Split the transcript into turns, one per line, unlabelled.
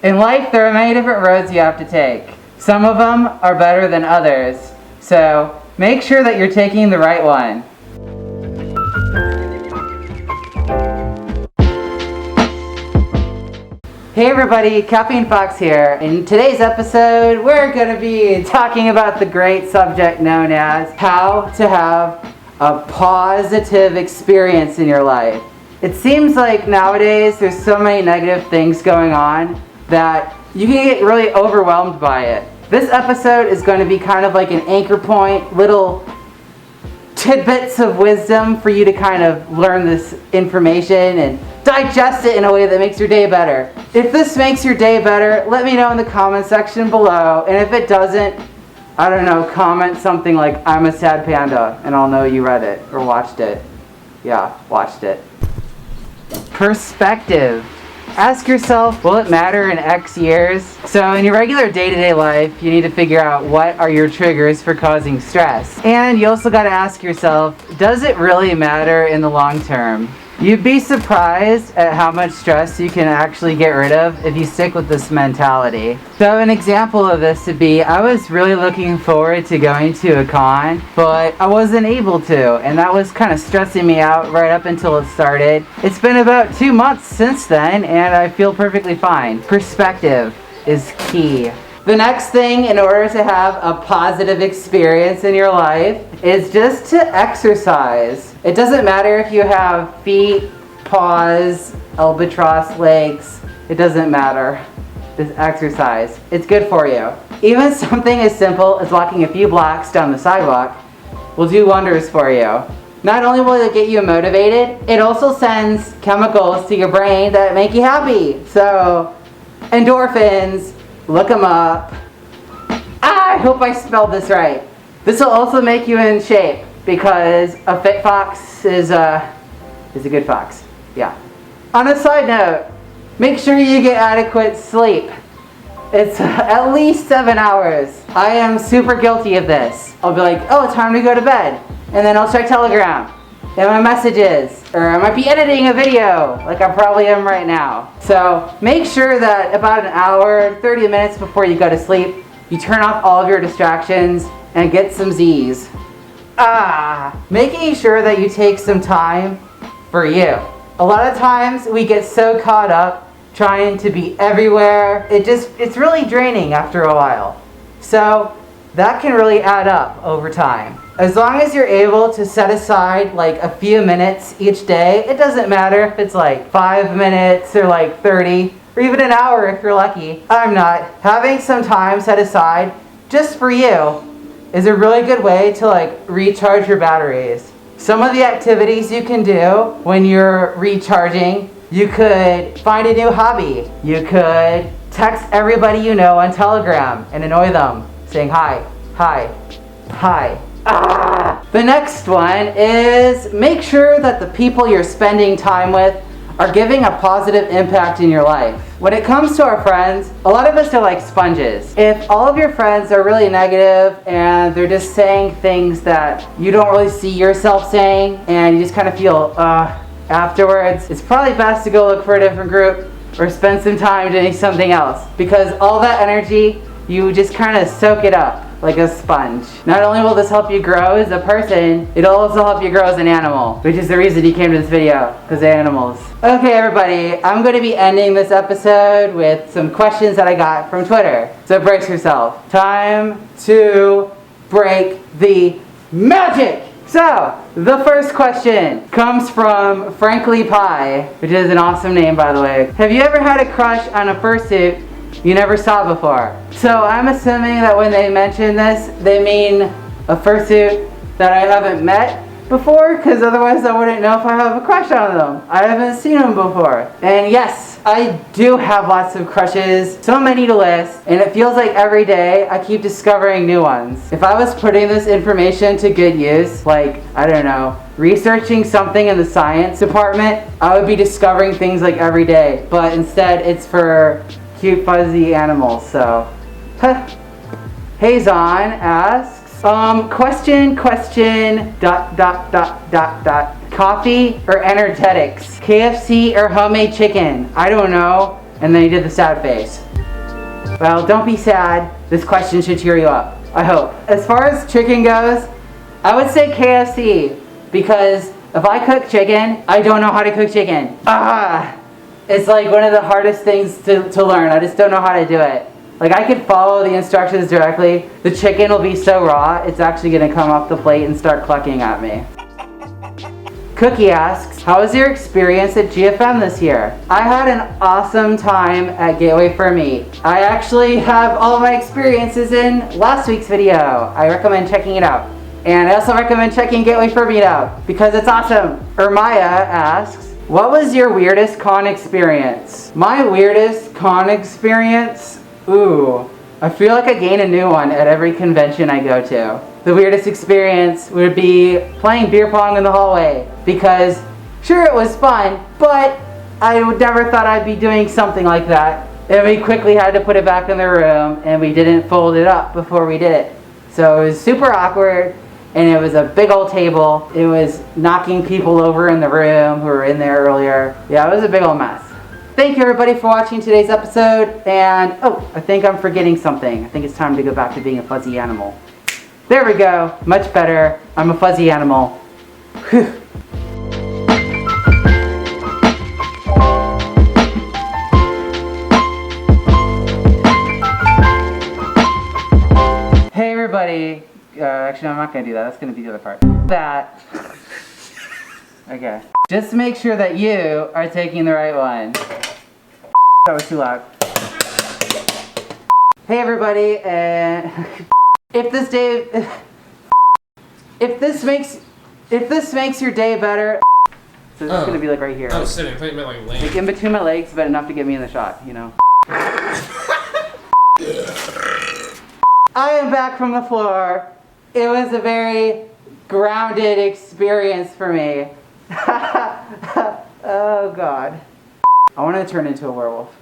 In life, there are many different roads you have to take. Some of them are better than others, so make sure that you're taking the right one. Hey everybody, Caffeine Fox here. In today's episode, we're going to be talking about the great subject known as how to have a positive experience in your life. It seems like nowadays there's so many negative things going on that you can get really overwhelmed by it. This episode is going to be kind of like an anchor point, little tidbits of wisdom for you to kind of learn this information and digest it in a way that makes your day better. If this makes your day better, let me know in the comment section below. And if it doesn't, I don't know, comment something like, I'm a sad panda, and I'll know you read it or watched it. Yeah, watched it. Perspective. Ask yourself, will it matter in X years? So in your regular day-to-day life, you need to figure out what are your triggers for causing stress. And you also got to ask yourself, does it really matter in the long term? You'd be surprised at how much stress you can actually get rid of if you stick with this mentality. So an example of this would be, I was really looking forward to going to a con, but I wasn't able to, and that was kind of stressing me out right up until it started. It's been about 2 months since then, and I feel perfectly fine. Perspective is key. The next thing in order to have a positive experience in your life is just to exercise. It doesn't matter if you have feet, paws, albatross legs. It doesn't matter. Just exercise. It's good for you. Even something as simple as walking a few blocks down the sidewalk will do wonders for you. Not only will it get you motivated, it also sends chemicals to your brain that make you happy. So, endorphins. Look them up. I hope I spelled this right. This will also make you in shape because a fit fox is a good fox. Yeah. On a side note, make sure you get adequate sleep. It's at least 7 hours. I am super guilty of this. I'll be like, oh, time to go to bed. And then I'll check Telegram and my messages, or I might be editing a video like I probably am right now. So make sure that about an hour, 30 minutes before you go to sleep, you turn off all of your distractions and get some Z's. Making sure that you take some time for you. A lot of times we get so caught up trying to be everywhere. It's really draining after a while. So that can really add up over time. As long as you're able to set aside like a few minutes each day, it doesn't matter if it's like 5 minutes or like 30 or even an hour if you're lucky. I'm not. Having some time set aside just for you is a really good way to like recharge your batteries. Some of the activities you can do when you're recharging, you could find a new hobby. You could text everybody you know on Telegram and annoy them saying hi, hi, hi. The next one is make sure that the people you're spending time with are giving a positive impact in your life. When it comes to our friends, a lot of us are like sponges. If all of your friends are really negative and they're just saying things that you don't really see yourself saying and you just kind of feel afterwards, it's probably best to go look for a different group or spend some time doing something else, because all that energy, you just kind of soak it up like a sponge. Not only will this help you grow as a person, it'll also help you grow as an animal, which is the reason you came to this video, because they're animals. Okay everybody, I'm going to be ending this episode with some questions that I got from Twitter. So brace yourself. Time to break the magic! So, the first question comes from Frankly Pie, which is an awesome name by the way. Have you ever had a crush on a fursuit you never saw before? So I'm assuming that when they mention this, they mean a fursuit that I haven't met before, because otherwise I wouldn't know if I have a crush on them. I haven't seen them before. And yes, I do have lots of crushes, so many to list, and it feels like every day I keep discovering new ones. If I was putting this information to good use, like, I don't know, researching something in the science department, I would be discovering things like every day, but instead it's for cute fuzzy animals, so. Hazon asks, question, coffee or energetics? KFC or homemade chicken? I don't know. And then he did the sad face. Well, don't be sad. This question should cheer you up, I hope. As far as chicken goes, I would say KFC, because if I cook chicken, I don't know how to cook chicken. It's like one of the hardest things to learn. I just don't know how to do it. Like, I could follow the instructions directly. The chicken will be so raw, it's actually gonna come off the plate and start clucking at me. Cookie asks, how was your experience at GFM this year? I had an awesome time at Gateway for Meat. I actually have all my experiences in last week's video. I recommend checking it out. And I also recommend checking Gateway for Meat out because it's awesome. Ermaya asks, what was your weirdest con experience? My weirdest con experience? Ooh, I feel like I gain a new one at every convention I go to. The weirdest experience would be playing beer pong in the hallway because sure it was fun, but I would never thought I'd be doing something like that. And we quickly had to put it back in the room and we didn't fold it up before we did it. So it was super awkward and it was a big old table. It was knocking people over in the room who were in there earlier. Yeah, it was a big old mess. Thank you everybody for watching today's episode, and oh, I think I'm forgetting something. I think it's time to go back to being a fuzzy animal. There we go, much better. I'm a fuzzy animal. Whew. Hey everybody. Actually, I'm not gonna do that. That's gonna be the other part. That. Okay. Just make sure that you are taking the right one. That was too loud. Hey everybody, and if this makes your day better, so this is gonna be like right here.
I was sitting. I thought you meant like laying.
Like in between my legs, but enough to get me in the shot, you know. I am back from the floor. It was a very grounded experience for me. Oh God. I want to turn into a werewolf.